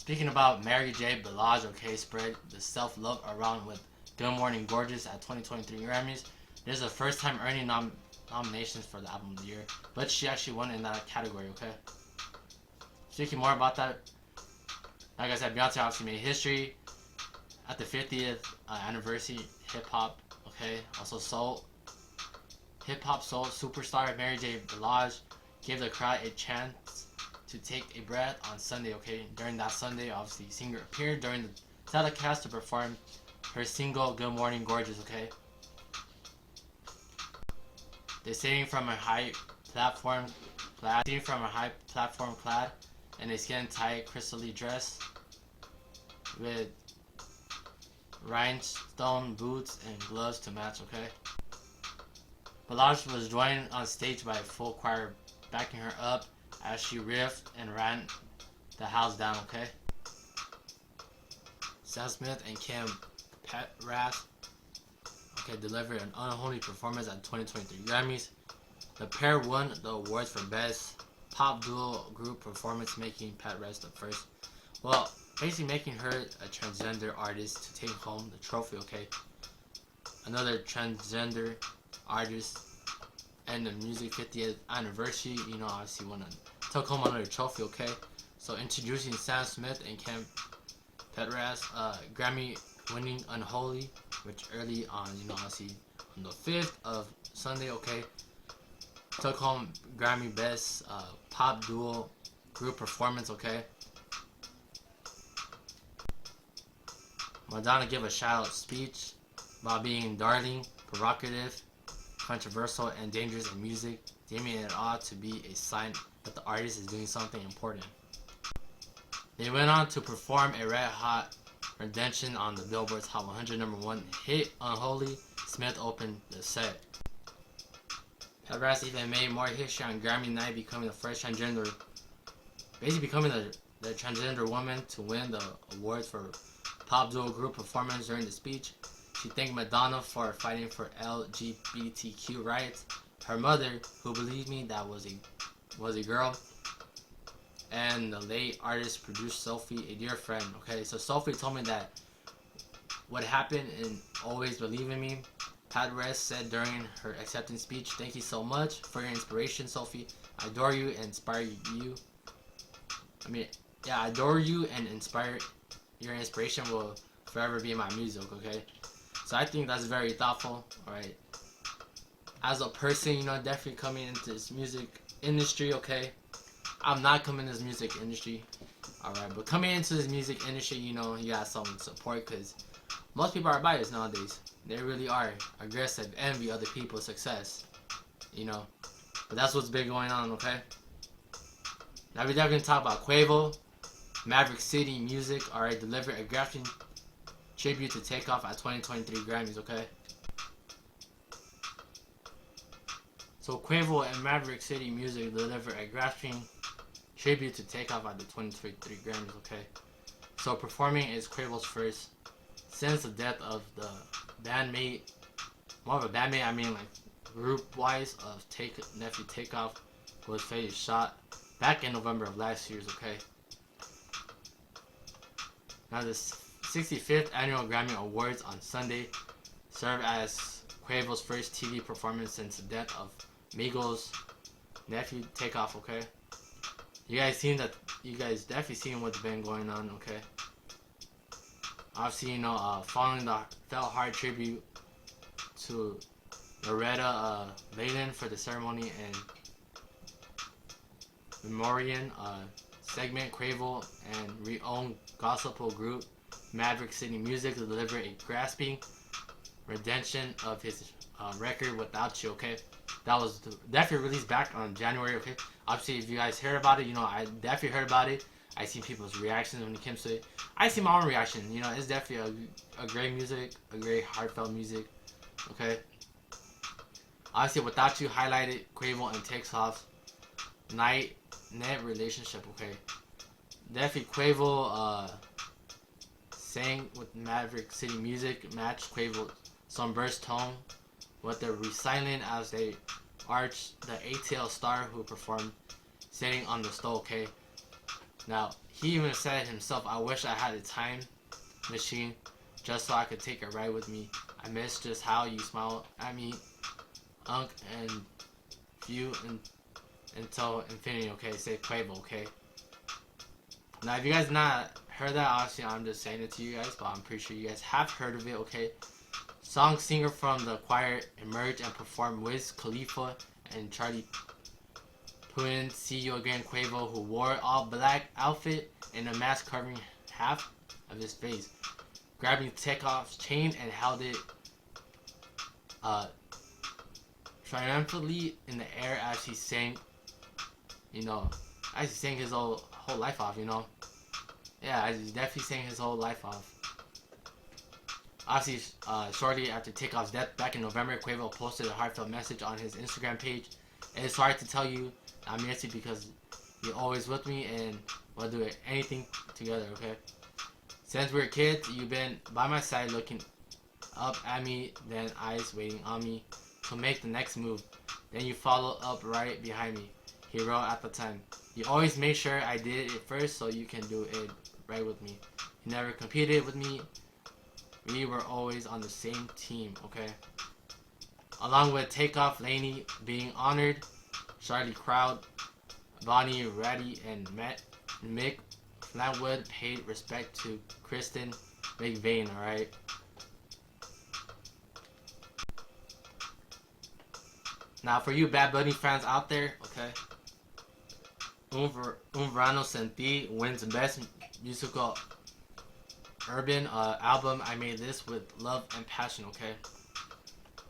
Speaking about Mary J. Blige, okay, spread the self-love around with Good Morning Gorgeous at 2023 Grammys. This is the first time earning nominations for the Album of the Year, but she actually won in that category, okay? Speaking more about that, like I said, Beyonce obviously made history at the 50th anniversary hip-hop, okay? Also hip-hop soul superstar Mary J. Blige gave the crowd a chance to take a breath on Sunday, okay? During that Sunday, obviously, the singer appeared during the telecast to perform her single Good Morning Gorgeous, okay? They're sitting from a high platform clad in a skin-tight crystally dress with rhinestone boots and gloves to match, okay? Blige was joined on stage by a full choir backing her up as she riffed and ran the house down, okay? Sam Smith and Kim Petras, okay, delivered an unholy performance at 2023 Grammys. The pair won the awards for Best Pop Duo Group Performance, making Petras the first, well, basically making her a transgender artist to take home the trophy, okay? Another transgender artist and the music 50th anniversary, obviously took home another trophy, okay? So introducing Sam Smith and Kim Petras, Grammy winning Unholy, which early on, obviously on the 5th of Sunday, okay? Took home Grammy Best Pop Duo Group Performance, okay? Madonna gave a shout-out speech about being darling, provocative, controversial, and dangerous in music, deeming it all to be a sign that the artist is doing something important. They went on to perform a red-hot rendition on the Billboard's Hot 100 #1 hit Unholy. Smith opened the set. Petras even made more history on Grammy night, becoming the first transgender, basically becoming the transgender woman to win the awards for Pop Duo Group Performance. During the speech, she thanked Madonna for fighting for LGBTQ rights, her mother, who believed me that was a girl, and the late artist producer Sophie, a dear friend, okay? So Sophie told me that what happened and always believe in me. Petras said during her acceptance speech, "Thank you so much for your inspiration, Sophie. I adore you and inspire you. I adore you and inspire. Your inspiration will forever be in my music," okay? So I think that's very thoughtful, alright? As a person, definitely coming into this music industry, okay? I'm not coming into this music industry, alright? But coming into this music industry, you got some support, because most people are biased nowadays. They really are aggressive, envy other people's success, But that's what's been going on, okay? Now we're definitely going to talk about Quavo. Maverick City Music, alright, delivered a graffiti tribute to Takeoff at 2023 Grammys, okay? So Quavo and Maverick City Music delivered a graffiti tribute to Takeoff at the 2023 Grammys, okay? So performing is Quavo's first since the death of the bandmate, more of a bandmate, group-wise, of nephew Takeoff, who was fatally shot back in November of last year, okay? Now the 65th Annual Grammy Awards on Sunday served as Quavo's first TV performance since the death of Migos' nephew Takeoff, okay? You guys definitely seen what's been going on, okay? Obviously, following the Felt Hard tribute to Loretta Leyland for the ceremony and memoriam segment, Quavo and re-owned gospel group Maverick City Music delivered a grasping rendition of his record Without You, okay? That was definitely released back on January, okay? Obviously, if you guys heard about it, I definitely heard about it. I seen people's reactions when it comes to it. I see my own reaction, it's definitely a great music, a great heartfelt music, okay? Obviously, Without You highlighted Quavo and Takeoff's net relationship, okay? Definitely Quavo sang with Maverick City Music, matched Quavo's sunburst tone with the resilient as they arched the ATL star who performed sitting on the stool, okay? Now, He even said himself, "I wish I had a time machine just so I could take a ride with me. I miss just how you smile at me, Unk, and you until infinity." Okay, say Quavo. Okay. Now, if you guys not heard that, obviously I'm just saying it to you guys, but I'm pretty sure you guys have heard of it. Okay. Song singer from the choir emerged and performed Wiz Khalifa and Charlie Puth. See You Again Quavo, who wore all black outfit and a mask covering half of his face, grabbing Takeoff's chain and held it triumphantly in the air as he sang, as he sang his whole life off, Yeah, as he definitely sang his whole life off. Obviously, shortly after Takeoff's death back in November, Quavo posted a heartfelt message on his Instagram page. "It's hard to tell you I miss you because you're always with me and we'll do anything together, okay? Since we were kids, you've been by my side looking up at me, then eyes waiting on me to make the next move. Then you follow up right behind me," he wrote at the time. "You always made sure I did it first so you can do it right with me. You never competed with me. We were always on the same team, okay?" Along with Takeoff, Lainey being honored, Charlie Crowd, Bonnie Ratty, and Mick Flatwood paid respect to Kristen McVeigh, alright? Now, for you Bad Bunny fans out there, okay? Un Verano Sin Ti wins Best Musical Urban Album. I made this with love and passion, okay?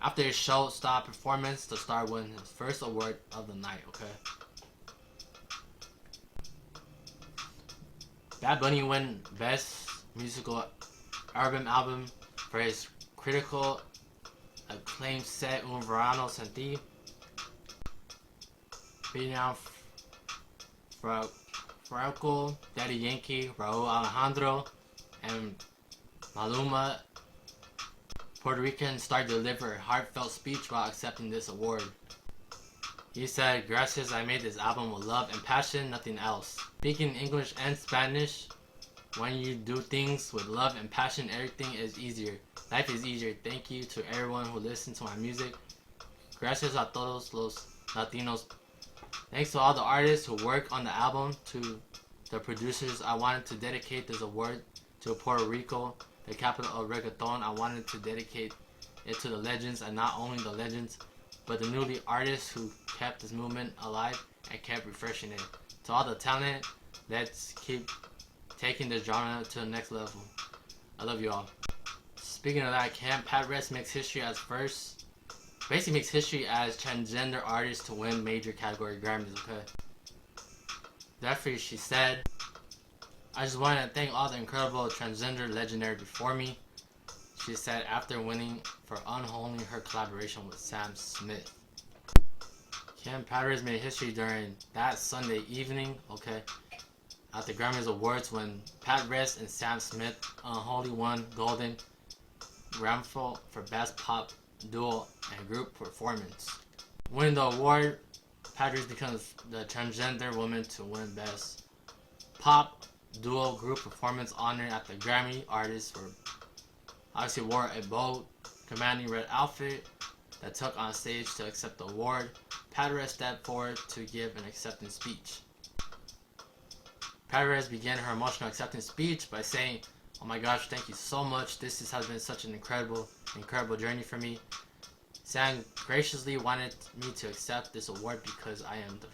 After his show-stop performance, the star won his first award of the night, okay? Bad Bunny won Best Musical Urban Album for his critical acclaimed set Un Verano Sin Ti, beating out Franco, Daddy Yankee, Raul Alejandro, and Maluma. Puerto Rican star delivered a heartfelt speech while accepting this award. He said, "Gracias, I made this album with love and passion, nothing else." Speaking English and Spanish, when you do things with love and passion, everything is easier. Life is easier. Thank you to everyone who listens to my music. Gracias a todos los Latinos. Thanks to all the artists who work on the album. To the producers, I wanted to dedicate this award to Puerto Rico, the capital of reggaeton. I wanted to dedicate it to the legends, and not only the legends, but the newly artists who kept this movement alive and kept refreshing it. To all the talent, let's keep taking this genre to the next level. I love you all. Speaking of that, Pat Rest makes history as transgender artist to win major category Grammys, okay? Definitely, she said, "I just wanted to thank all the incredible transgender legendary before me," she said after winning for Unholy, her collaboration with Sam Smith. Kim Patras made history during that Sunday evening, okay, at the Grammys Awards when Pat Rest and Sam Smith Unholy won Golden Grammy for Best Pop Duo and Group Performance. Winning the award, Patras becomes the transgender woman to win Best Pop Duo Group Performance honor at the Grammy. Artists were obviously wore a bold, commanding red outfit that took on stage to accept the award. Patras stepped forward to give an acceptance speech. Patras began her emotional acceptance speech by saying, "Oh my gosh, thank you so much. This has been such an incredible journey for me. Sam graciously wanted me to accept this award because I am the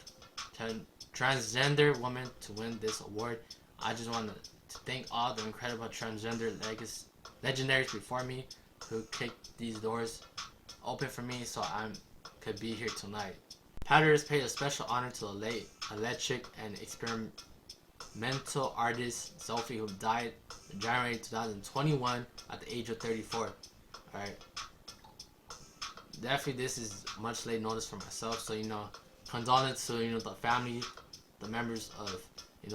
transgender woman to win this award. I just want to thank all the incredible transgender legendaries before me who kicked these doors open for me so I could be here tonight." Patras paid a special honor to the late electric and experimental artist Sophie, who died in January 2021 at the age of 34. Alright. Definitely this is much late notice for myself, so condolence to the family, the members of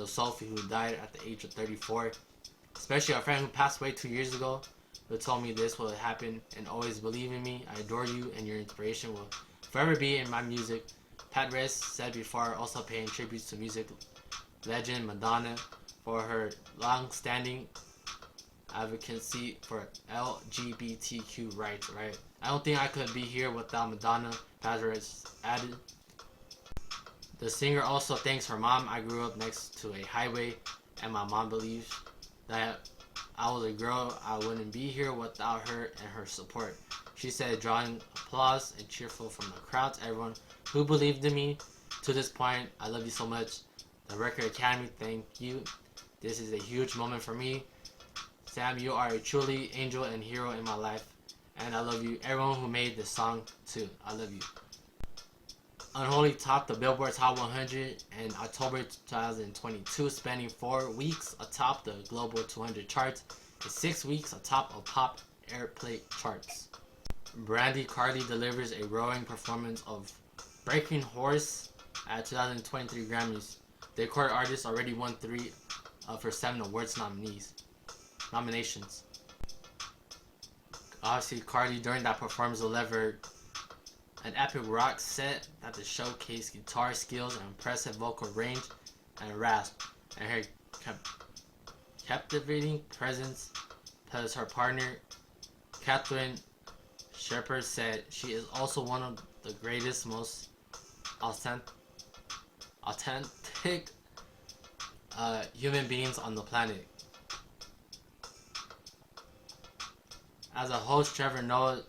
Sophie, who died at the age of 34. Especially our friend who passed away 2 years ago, who told me this will happen and always believe in me. I adore you and your inspiration will forever be in my music. Pat Rest said before, also paying tributes to music legend Madonna, for her long-standing advocacy for LGBTQ rights, right? I don't think I could be here without Madonna, Lazarus added. The singer also thanks her mom. I grew up next to a highway, and my mom believes that I was a girl. I wouldn't be here without her and her support. She said, drawing applause and cheerful from the crowds. Everyone who believed in me to this point, I love you so much. The Record Academy, thank you. This is a huge moment for me. Sam, you are a truly angel and hero in my life, and I love you. Everyone who made this song too, I love you. Unholy topped the Billboard Hot 100 in October 2022, spending 4 weeks atop the Global 200 charts and 6 weeks atop of Pop Airplay charts. Brandy Carly delivers a roaring performance of Breaking Horse at 2023 Grammys. The recorded artist already won 3 of her 7 awards nominations. Obviously, Carly during that performance delivered an epic rock set that showcased guitar skills and impressive vocal range and rasp, and her captivating presence. Plus, her partner, Catherine Shepard, said she is also one of the greatest, most authentic human beings on the planet. As a host, Trevor Noah,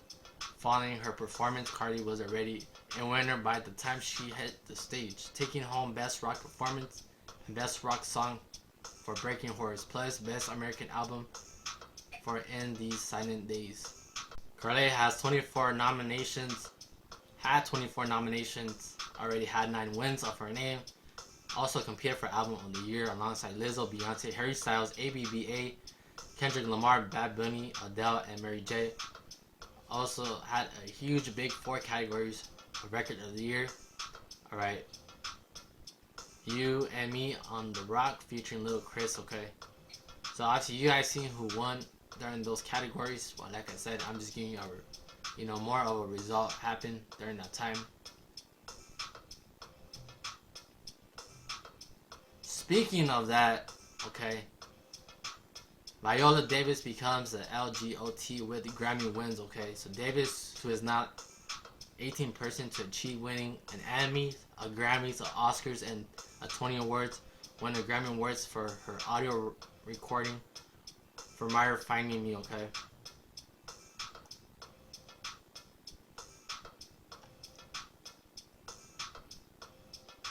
following her performance, Carly was already a winner by the time she hit the stage, taking home Best Rock Performance and Best Rock Song for Breaking Horse, plus Best American Album for In These Silent Days. Carly has 24 nominations, already had 9 wins of her name. Also competed for Album of the Year alongside Lizzo, Beyonce, Harry Styles, ABBA, Kendrick Lamar, Bad Bunny, Adele, and Mary J. Also had a huge big 4 categories of Record of the Year. Alright. You and Me on the Rock featuring Lil Chris, okay? So obviously you guys seen who won during those categories. Well, like I said, I'm just giving you more of a result happened during that time. Speaking of that, okay, Viola Davis becomes the LGOT with Grammy wins, okay? So Davis, who is not 18th person to achieve winning an Emmy, a Grammys, a Oscars, and a 20 awards, won the Grammy Awards for her audio recording for My Finding Me, okay?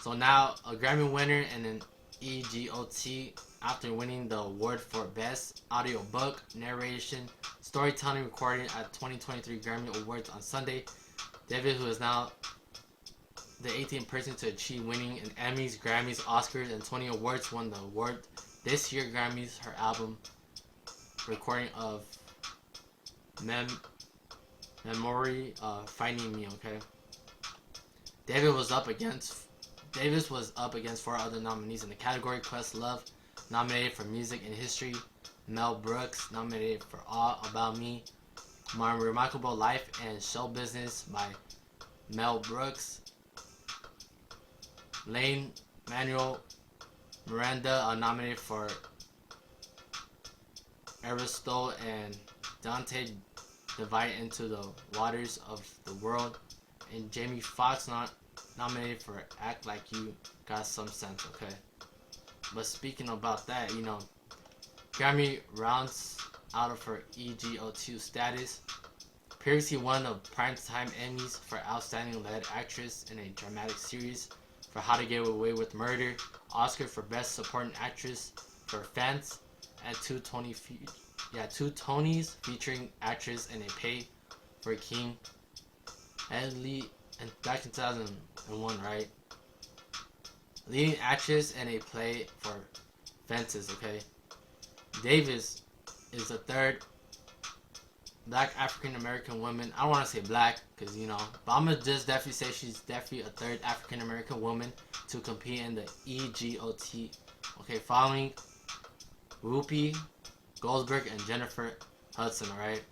So now a Grammy winner and an EGOT after winning the award for Best Audiobook Narration Storytelling Recording at 2023 Grammy Awards on Sunday. David, who is now the 18th person to achieve winning an Emmys, Grammys, Oscars, and 20 awards, won the award this year Grammys. Her album recording of Memory Finding Me, okay? Davis was up against 4 other nominees in the category. Questlove, nominated for Music and History. Mel Brooks, nominated for All About Me. My Remarkable Life and Show Business by Mel Brooks. Lane Manuel Miranda, nominated for Aristotle and Dante Divide Into the Waters of the World. And Jamie Foxx, nominated for Act Like You Got Some Sense, okay? But speaking about that, Grammy rounds out of her EGOT status. Previously won the Primetime Emmys for Outstanding Lead Actress in a Dramatic Series for How to Get Away with Murder, Oscar for Best Supporting Actress for Fence, and 2 Tonys featuring actress in A Pay for King. And back in 2001, right? Leading actress in a play for Fences, okay? Davis is the 3rd Black African American woman. I don't want to say black, because, but I'm going to just definitely say she's definitely a 3rd African American woman to compete in the EGOT. Okay, following Whoopi Goldberg and Jennifer Hudson, alright?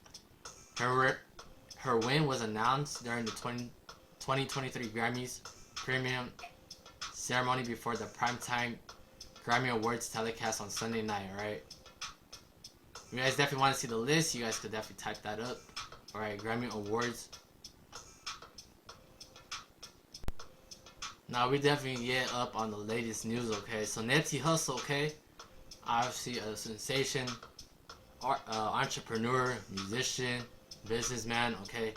Her win was announced during the 2023 Grammys premium ceremony before the primetime Grammy Awards telecast on Sunday night, alright? If you guys definitely want to see the list, you guys could definitely type that up. Alright, Grammy Awards. Now we definitely get up on the latest news, okay? So Nipsey Hussle, okay? Obviously a sensation, entrepreneur, musician, businessman, okay?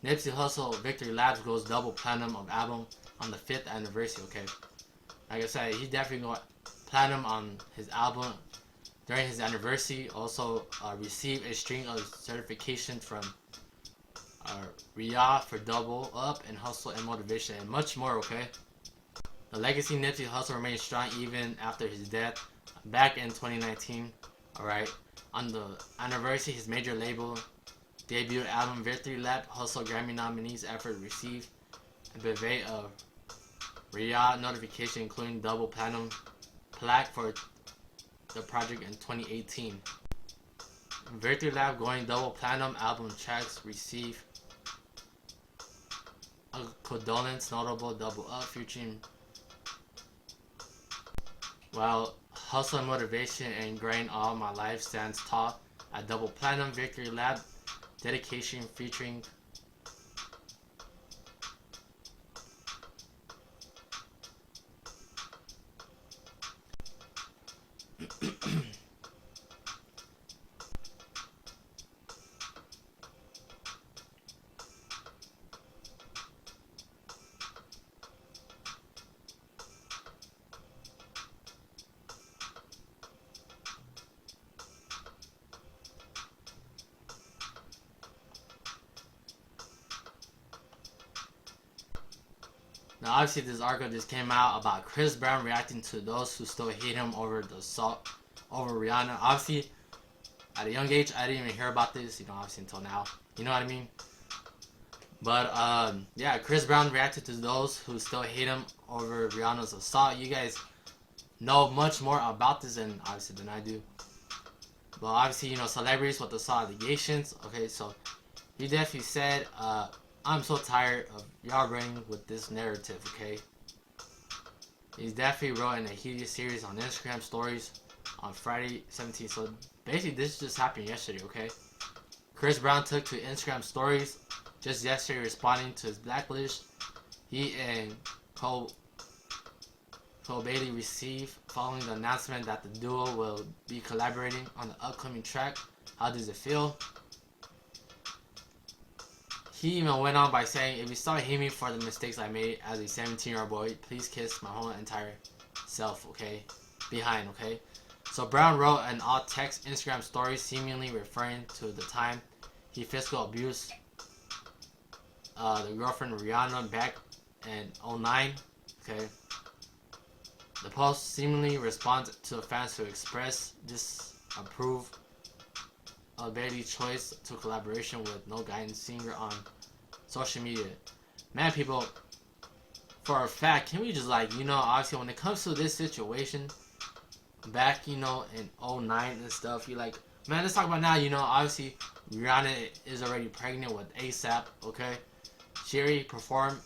Nipsey Hussle Victory Labs goes double platinum of album on the 5th anniversary, okay? Like I said, he definitely got platinum on his album during his anniversary. Also received a string of certifications from RIA for Double Up and Hustle and Motivation and much more, okay? The legacy Nipsey Hussle remains strong even after his death back in 2019, alright? On the anniversary, his major label debut album Victory Lap Hustle Grammy nominees effort received a brevet of RIA notification including double platinum plaque for the project in 2018. Victory Lap going double platinum album tracks received a condolence notable Double Up featuring while Hustle and Motivation and Grind All My Life stands tall at double platinum. Victory Lap dedication featuring Now, obviously, this article just came out about Chris Brown reacting to those who still hate him over the assault over Rihanna. Obviously, at a young age, I didn't even hear about this, obviously until now. You know what I mean? But, yeah, Chris Brown reacted to those who still hate him over Rihanna's assault. You guys know much more about this obviously than I do. But obviously, celebrities with assault allegations. Okay, so he definitely said, I'm so tired of y'all running with this narrative, okay? He's definitely wrote in a heated series on Instagram stories on Friday 17th. So basically this just happened yesterday, okay? Chris Brown took to Instagram stories just yesterday responding to his blacklist he and Cole Bailey received following the announcement that the duo will be collaborating on the upcoming track. How does it feel? He even went on by saying, if you still hate me for the mistakes I made as a 17-year-old boy, please kiss my whole entire self, okay? Behind, okay? So Brown wrote an all-text Instagram story seemingly referring to the time he physically abused the girlfriend Rihanna back in 2009, okay? The post seemingly responds to fans who express disapprove of Bailey's choice to collaboration with No Guidance singer on social media. Man, people, for a fact, can we just obviously when it comes to this situation, back, in 2009 and stuff, you're like, man, let's talk about now, obviously Rihanna is already pregnant with ASAP, okay? She already performed,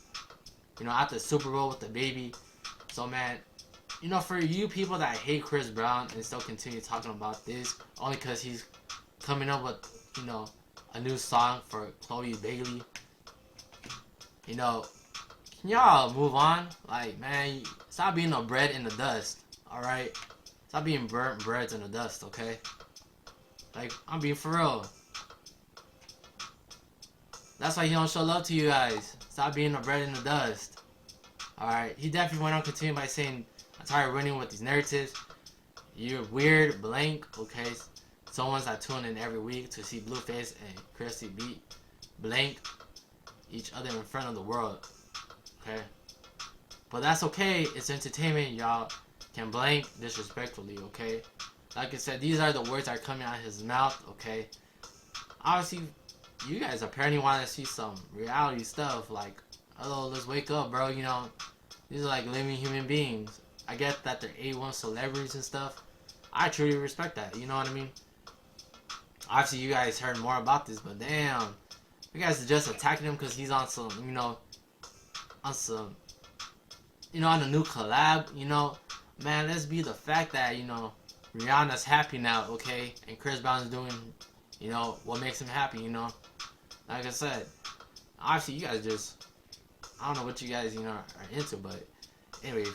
at the Super Bowl with the baby. So, man, for you people that hate Chris Brown and still continue talking about this, only because he's coming up with, a new song for Chloe Bailey. Can y'all move on? Like, man, stop being a bread in the dust, alright? Stop being burnt breads in the dust, okay? Like, I'm being for real. That's why he don't show love to you guys. Stop being a bread in the dust. Alright, he definitely went on continuing by saying, I'm tired of running with these narratives. You're weird, blank, okay? Someone's that tune in every week to see Blueface and Chrissy beat blank each other in front of the world, okay? But that's okay. It's entertainment. Y'all can blank disrespectfully, okay? Like I said, these are the words that are coming out of his mouth, okay? Obviously, you guys apparently want to see some reality stuff, like, oh, let's wake up, bro. These are like living human beings. I get that they're A1 celebrities and stuff. I truly respect that. You know what I mean? Obviously, you guys heard more about this, but damn, you guys are just attacking him because he's on some, on a new collab. man, let's be the fact that, Rihanna's happy now, okay? And Chris Brown's doing, what makes him happy, Like I said, obviously you guys just, I don't know what you guys, are into, but anyway,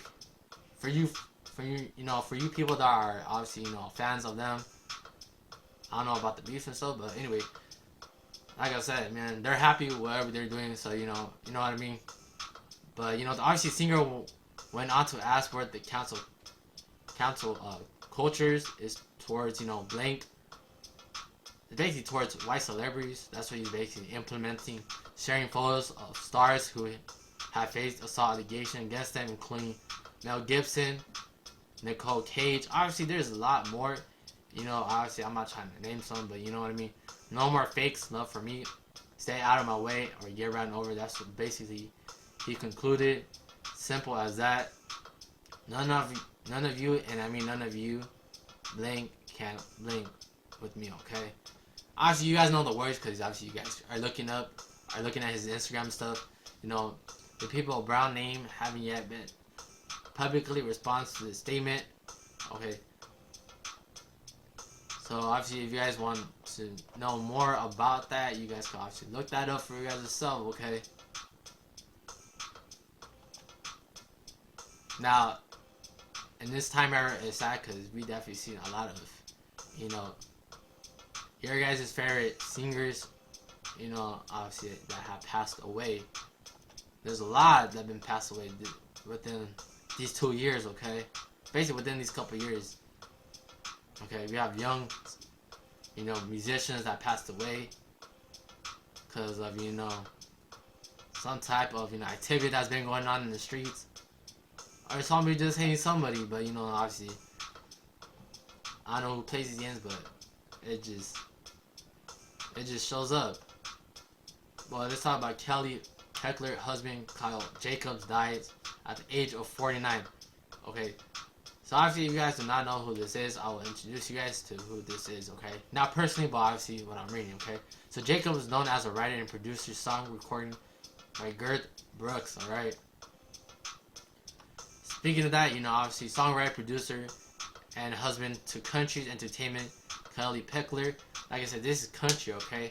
for you, for you people that are obviously, fans of them, I don't know about the beef and stuff, but anyway, like I said, man, they're happy with whatever they're doing, so, you know what I mean? But, the obviously singer went on to ask what the council cultures is towards, blank. It's basically towards white celebrities. That's what he's basically implementing. Sharing photos of stars who have faced assault allegations against them, including Mel Gibson, Nicole Cage. Obviously, there's a lot more. Obviously, I'm not trying to name some, but you know what I mean. No more fakes, love for me. Stay out of my way or get ran over. That's what basically he concluded. Simple as that. None of you, and I mean none of you, blink can't blink with me, okay? Obviously, you guys know the words because obviously you guys are looking at his Instagram stuff. The people of Brown name haven't yet been publicly responded to the statement, okay? So obviously, if you guys want to know more about that, you guys can obviously look that up for you guys yourself, okay? Now, in this time era, it's sad because we definitely seen a lot of, your guys' favorite singers, obviously that have passed away. There's a lot that have been passed away within these 2 years, okay? Basically within these couple years. Okay, we have young, musicians that passed away because of, some type of, activity that's been going on in the streets. Or somebody just hating somebody, but, obviously, I don't know who plays these games, but it just shows up. Well, let's talk about Kelly Heckler, husband Kyle Jacobs died at the age of 49. Okay, so obviously if you guys do not know who this is, I will introduce you guys to who this is, okay? Not personally, but obviously what I'm reading, okay? So Jacobs is known as a writer and producer, song recording by Garth Brooks, alright? Speaking of that, obviously songwriter, producer, and husband to country entertainment, Kelly Heckler. Like I said, this is country, okay?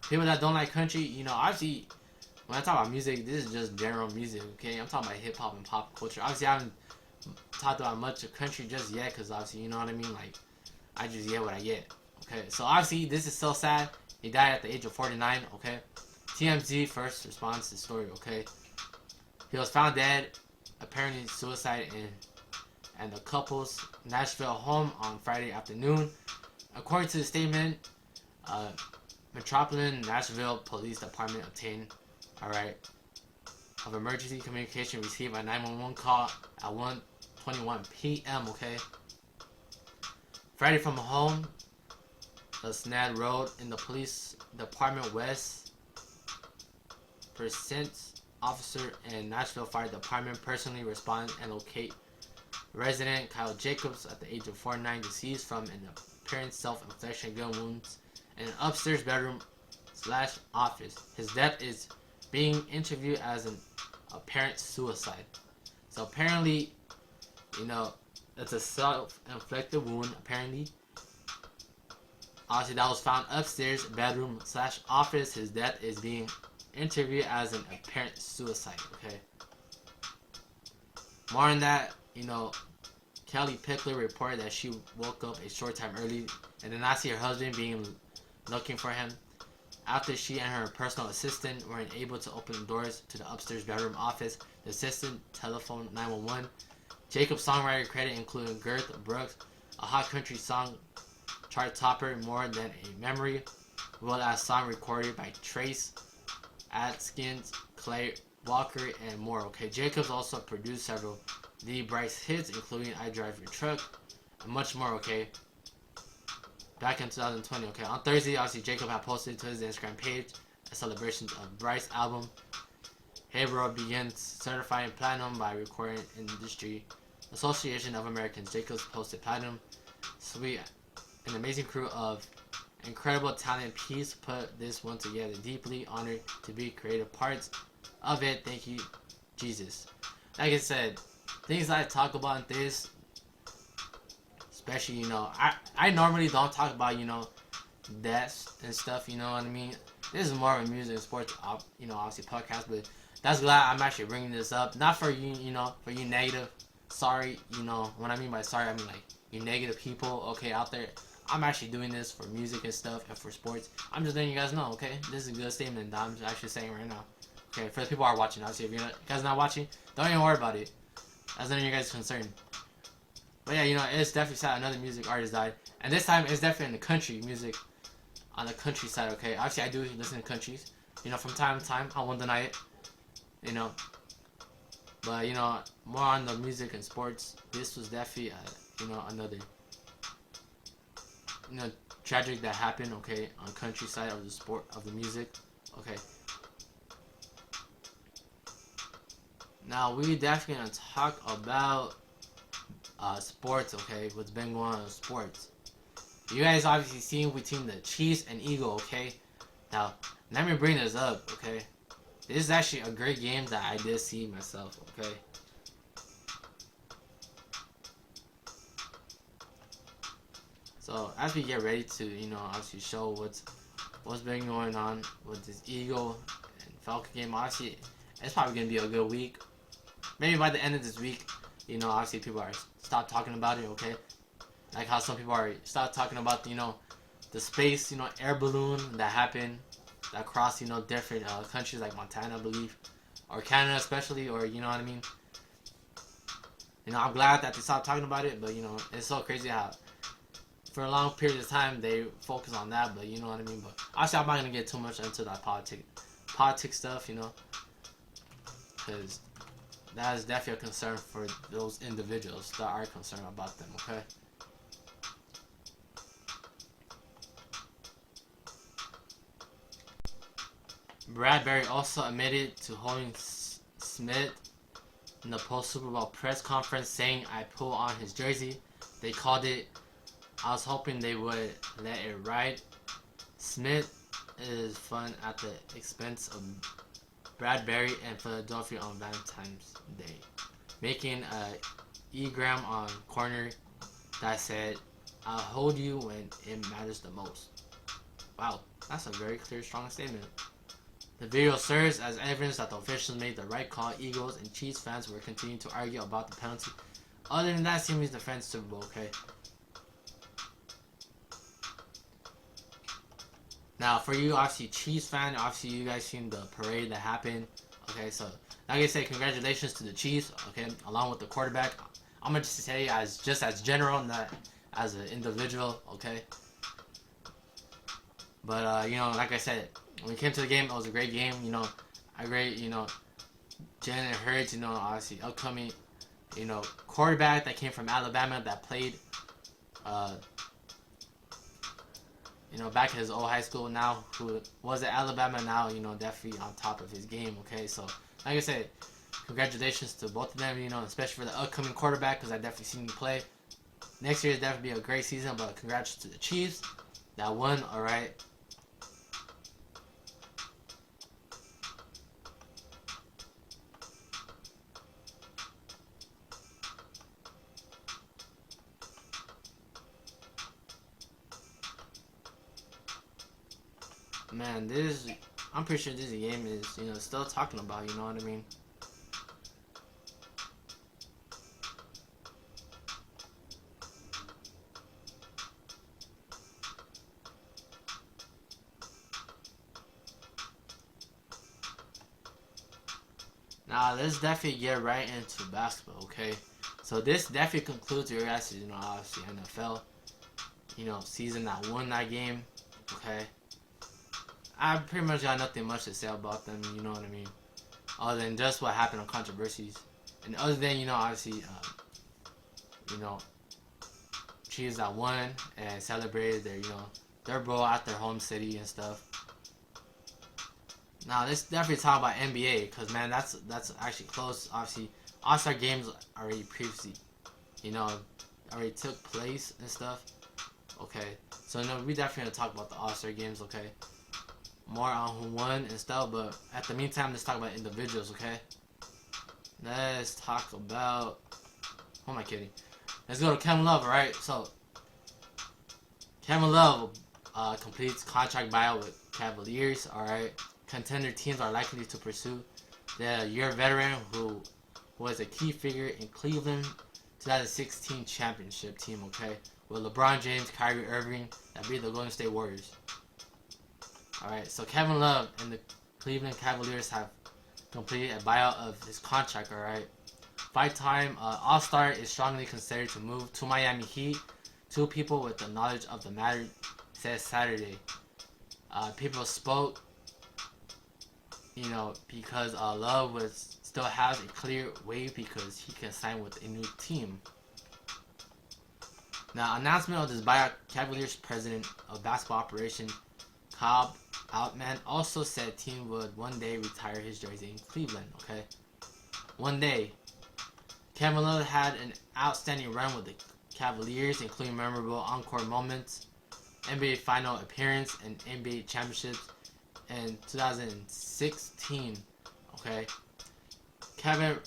People that don't like country, obviously, when I talk about music, this is just general music, okay? I'm talking about hip-hop and pop culture. Obviously, I haven't talked about much of country just yet, because obviously, you know what I mean? Like, I just get what I get, okay? So, obviously, this is so sad. He died at the age of 49, okay? TMZ first responds to the story, okay? He was found dead, apparently suicide in the couple's Nashville home on Friday afternoon. According to the statement, Metropolitan Nashville Police Department obtained, of emergency communication received a 911 call at 1:21 p.m., okay? Friday from home, the Snad Road in the police department west. Percent officer and Nashville Fire Department personally respond and locate resident Kyle Jacobs at the age of 49, deceased from an apparent self-infliction gun wounds in an upstairs bedroom / office. His death is being interviewed as an apparent suicide. So apparently, it's a self-inflicted wound, apparently. Obviously, that was found upstairs bedroom / office. His death is being interviewed as an apparent suicide, okay? More on that, Kelly Heckler reported that she woke up a short time early and did not see her husband looking for him. After she and her personal assistant weren't able to open the doors to the upstairs bedroom office, the assistant telephoned 911. Jacob's songwriter credit included Garth Brooks, a hot country song chart topper, More Than a Memory, well as song recorded by Trace Adkins, Clay Walker, and more, okay? Jacobs also produced several Lee Brice hits, including I Drive Your Truck, and much more, okay? Back in 2020, okay? On Thursday, obviously, Jacob had posted to his Instagram page a celebration of Brice's album. Hey Bro begins certifying platinum by Recording Industry Association of Americans. Jacobs posted platinum. Sweet, an amazing crew of incredible talent. Peace put this one together. Deeply honored to be creative parts of it. Thank you, Jesus. Like I said, things I talk about in this, especially I normally don't talk about deaths and stuff. You know what I mean? This is more of a music and sports, obviously podcast, but that's glad I'm actually bringing this up. Not for you, for you negative. Sorry, what I mean by sorry, I mean like you negative people, okay, out there. I'm actually doing this for music and stuff and for sports. I'm just letting you guys know, okay? This is a good statement that I'm actually saying right now. Okay, for the people who are watching, obviously, if you guys not watching, don't even worry about it. That's none of your guys' concern. But yeah, it's definitely sad another music artist died. And this time, it's definitely in the country music, on the countryside, okay? Obviously, I do listen to countries, from time to time. I won't deny it, you know. But, more on the music and sports, this was definitely, another, tragic that happened, okay, on countryside of the sport, of the music, okay. Now, we definitely gonna talk about sports, okay, what's been going on in sports. You guys obviously seen between the Chiefs and Eagle, okay? Now, let me bring this up, okay? This is actually a great game that I did see myself, okay? So, as we get ready to, obviously show what's been going on with this Eagle and Falcon game, obviously, it's probably going to be a good week. Maybe by the end of this week, obviously people are stop talking about it, okay? Like how some people are stop talking about, the space, air balloon that happened, that crossed, different countries like Montana, I believe, or Canada especially, or you know what I mean? I'm glad that they stopped talking about it, but, it's so crazy how for a long period of time they focus on that, but you know what I mean? But obviously I'm not going to get too much into that politics stuff, because that is definitely a concern for those individuals that are concerned about them, okay? Bradbury also admitted to holding Smith in the post-Super Bowl press conference, saying, "I pull on his jersey. They called it. I was hoping they would let it ride." Smith is fun at the expense of Bradbury and Philadelphia on Valentine's Day, making a e-gram on corner that said, "I'll hold you when it matters the most." Wow, that's a very clear, strong statement. The video serves as evidence that the officials made the right call. Eagles and Chiefs fans were continuing to argue about the penalty. Other than that, Simmons defends Super Bowl, okay? Now, for you, obviously, Chiefs fan, obviously, you guys seen the parade that happened. Okay, so, like I say, congratulations to the Chiefs, okay, along with the quarterback. I'm going to just say as general, not as an individual, okay? But, like I said, when it came to the game, it was a great game, a great, Jalen Hurts, obviously, upcoming, quarterback that came from Alabama that played, back in his old high school now, who was at Alabama now, definitely on top of his game, okay? So, like I said, congratulations to both of them, especially for the upcoming quarterback, because I definitely seen him play. Next year is definitely be a great season, but congrats to the Chiefs that won, alright? Man, I'm pretty sure this game is, still talking about, you know what I mean? Now, let's definitely get right into basketball, okay? So this definitely concludes your guys' obviously NFL, season that won that game, okay? I pretty much got nothing much to say about them, you know what I mean? Other than just what happened on controversies. And other than, obviously, Chiefs that won and celebrated their bro at their home city and stuff. Now, let's definitely talk about NBA, because, man, that's actually close. Obviously, All-Star games already previously, already took place and stuff. Okay, so, we definitely going to talk about the All-Star games, okay? More on who won and stuff, but at the meantime, let's talk about individuals, okay? Let's talk about Who am I kidding? Let's go to Kevin Love, alright? So, Kevin Love completes contract buyout with Cavaliers, alright? Contender teams are likely to pursue the year veteran who was a key figure in Cleveland 2016 championship team, okay? With LeBron James, Kyrie Irving, that beat the Golden State Warriors. Alright, so Kevin Love and the Cleveland Cavaliers have completed a buyout of his contract, alright? Five-time All-Star is strongly considered to move to Miami Heat. Two people with the knowledge of the matter said Saturday. People spoke, because Love still has a clear way because he can sign with a new team. Now, announcement of this buyout, Cavaliers president of basketball operation, Cobb Outman, also said team would one day retire his jersey in Cleveland, okay? One day. Kevin Love had an outstanding run with the Cavaliers, including memorable encore moments, NBA final appearance, and NBA championships in 2016, okay? Kevin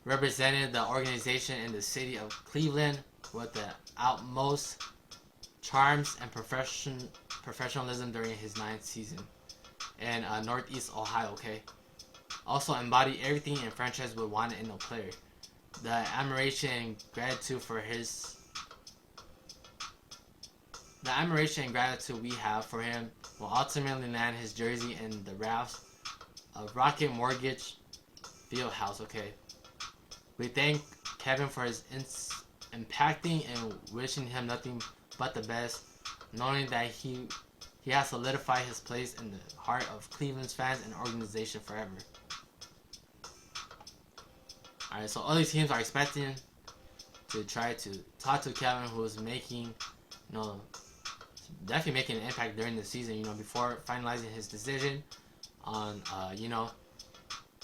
represented the organization in the city of Cleveland with the utmost charms and professionalism during his 9th season in Northeast Ohio, okay? Also embodied everything a franchise would want in a player. The admiration and gratitude we have for him will ultimately land his jersey in the rafts of Rocket Mortgage Fieldhouse, okay? We thank Kevin for his impacting and wishing him nothing but the best, knowing that he has solidified his place in the heart of Cleveland's fans and organization forever. Alright, so other teams are expecting to try to talk to Kevin, who is making, definitely making an impact during the season, before finalizing his decision on,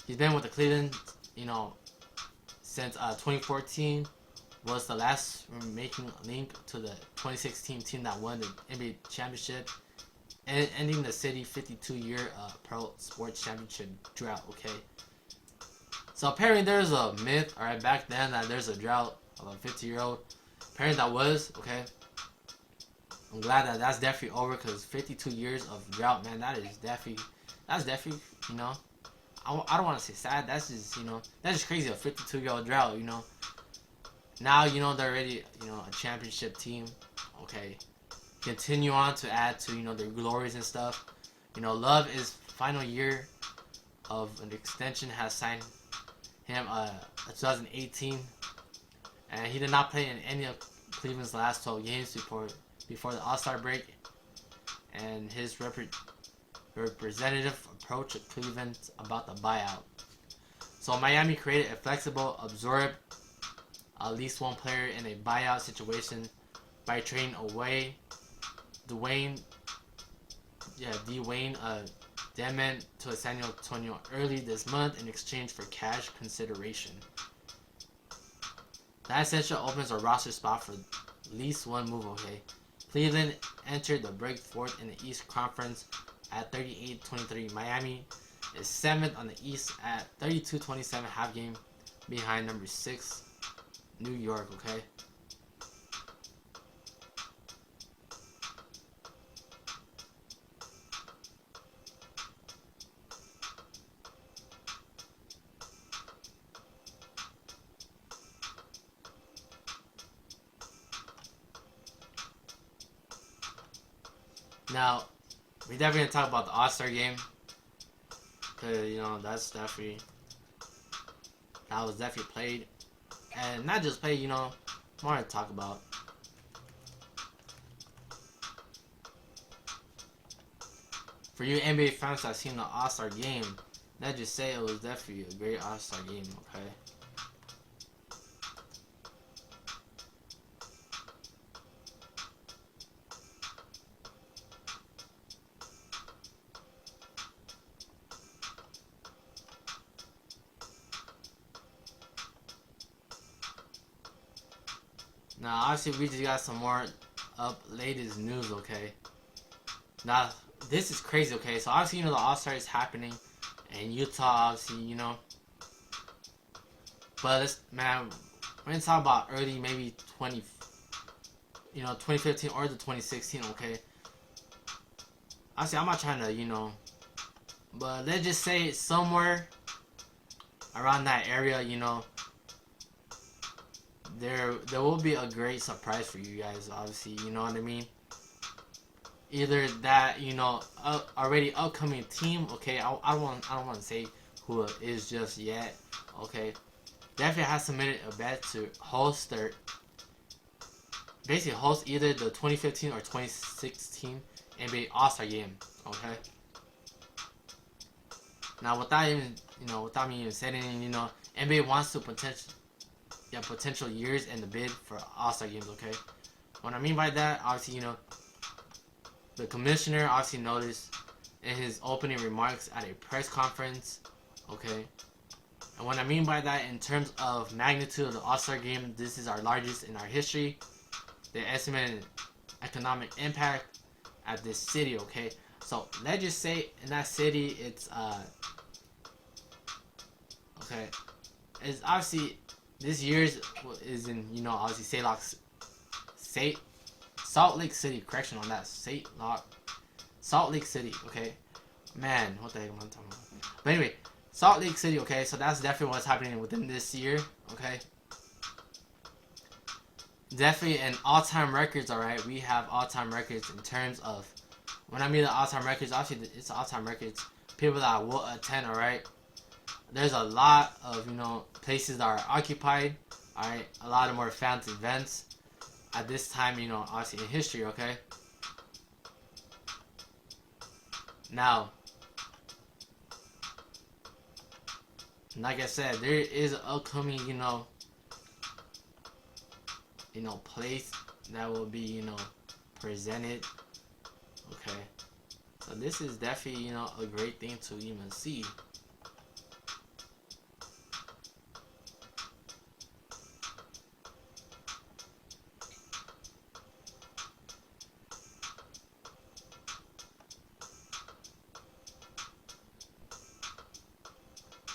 he's been with the Cleveland, since 2014 was the last making link to the 2016 team that won the NBA championship, and ending the city 52-year pro sports championship drought, okay? So apparently there's a myth, alright, back then that there's a drought of a 50-year-old. Apparently that was, okay? I'm glad that that's definitely over, because 52 years of drought, man, that's definitely, I don't want to say sad, that's just crazy, a 52-year-old drought, Now, they're already, a championship team, okay? Continue on to add to, their glories and stuff. Love is final year of an extension has signed him 2018, and he did not play in any of Cleveland's last 12 games before the All-Star break, and his representative approach to Cleveland about the buyout. So Miami created a flexible, absorb at least one player in a buyout situation by trading away Dwayne Demon to San Antonio early this month in exchange for cash consideration. That essentially opens a roster spot for at least one move, okay? Cleveland entered the break fourth in the East Conference at 38-23. Miami is 7th on the East at 32-27, half game behind number 6, New York, okay? Now, we definitely gonna talk about the All-Star game, because that was definitely played, and not just played. More to talk about. For you NBA fans that seen the All-Star game, let's just say it was definitely a great All-Star game. Okay. Now, obviously, we just got some more latest news, okay? Now, this is crazy, okay? So, obviously, the All-Star is happening in Utah, obviously, But, we're gonna talk about early, maybe 2015 or the 2016. Okay, obviously I'm not trying to, but let's just say somewhere around that area, there will be a great surprise for you guys. Obviously, you know what I mean. Either that, already upcoming team. Okay, I don't want to say who it is just yet. Okay, definitely has submitted a bet to host their basically host either the 2015 or 2016 NBA All-Star game. Okay. Now, without me even saying anything, NBA wants to potential years in the bid for All-Star games. Okay. What I mean by that, obviously, the commissioner obviously noticed in his opening remarks at a press conference. Okay. And what I mean by that, in terms of magnitude of the All-Star game, this is our largest in our history. The estimated economic impact at this city. Okay. So let's just say in that city, it's okay. It's obviously this year's is in obviously Salt Lake City. Correction on that, Salt Lake City. Okay, man, what the heck am I talking about? But anyway, Salt Lake City. Okay, so that's definitely what's happening within this year. Okay, definitely an all-time records. All right, we have all-time records in terms of when I mean the all-time records. Obviously, it's all-time records. People that will attend. All right. There's a lot of places that are occupied. All right, a lot of more fans events at this time. Obviously in history. Okay. Now, like I said, there is an upcoming place that will be presented. Okay. So this is definitely a great thing to even see.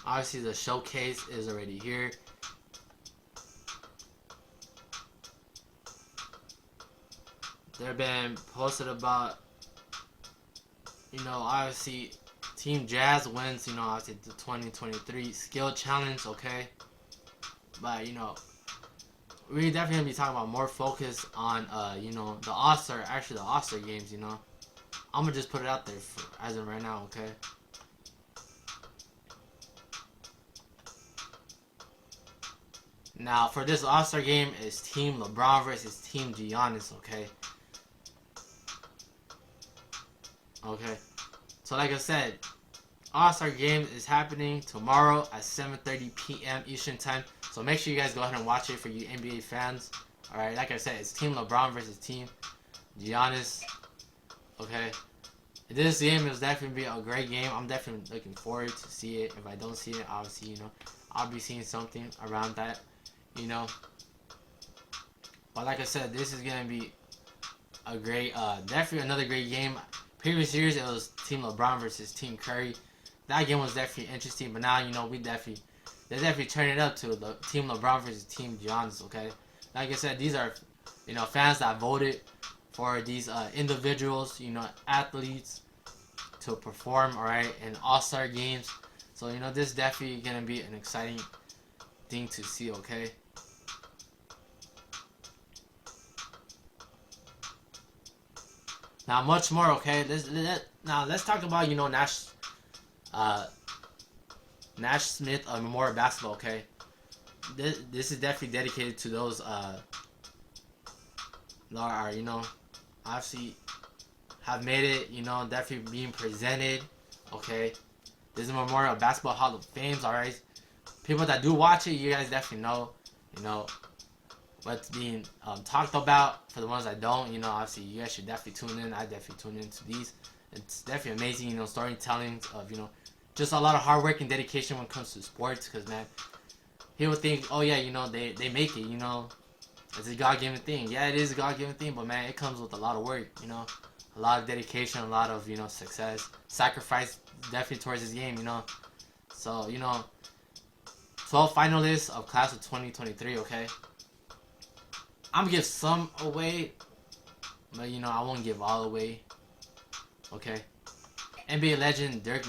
Obviously, the showcase is already here. They've been posted about, obviously, Team Jazz wins, obviously the 2023 skill challenge, okay? But, we're definitely going to be talking about more focus on, the All-Star games, I'm going to just put it out there as of right now, okay? Now, for this All-Star game, it's Team LeBron versus Team Giannis, okay? Okay. So, like I said, All-Star game is happening tomorrow at 7:30 p.m. Eastern Time. So, make sure you guys go ahead and watch it for you NBA fans. Alright, like I said, it's Team LeBron versus Team Giannis. Okay. This game is definitely be a great game. I'm definitely looking forward to see it. If I don't see it, obviously, I'll be seeing something around that. But like I said, this is gonna be a great, definitely another great game. Previous years it was Team LeBron versus Team Curry. That game was definitely interesting, but now they're definitely turning it up to the Team LeBron versus Team Giannis. Okay, like I said, these are fans that voted for these individuals, athletes to perform, all right, in All-Star games. So this is definitely gonna be an exciting thing to see. Okay. Now, much more, okay? Let's talk about, Nash Smith Memorial Basketball, okay? This is definitely dedicated to those, that are, obviously have made it, definitely being presented, okay? This is Memorial Basketball Hall of Fame, alright? People that do watch it, you guys definitely know, what's being talked about. For the ones that don't, obviously you guys should definitely tune in. I definitely tune into these. It's definitely amazing, storytelling of, just a lot of hard work and dedication when it comes to sports. Because, man, people think, oh yeah, they make it, it's a God-given thing. Yeah, it is a God-given thing, but man, it comes with a lot of work, a lot of dedication, a lot of, success, sacrifice definitely towards this game, So, 12 finalists of class of 2023, okay? I'm gonna give some away, but you know, I won't give all away, okay? NBA legend Dirk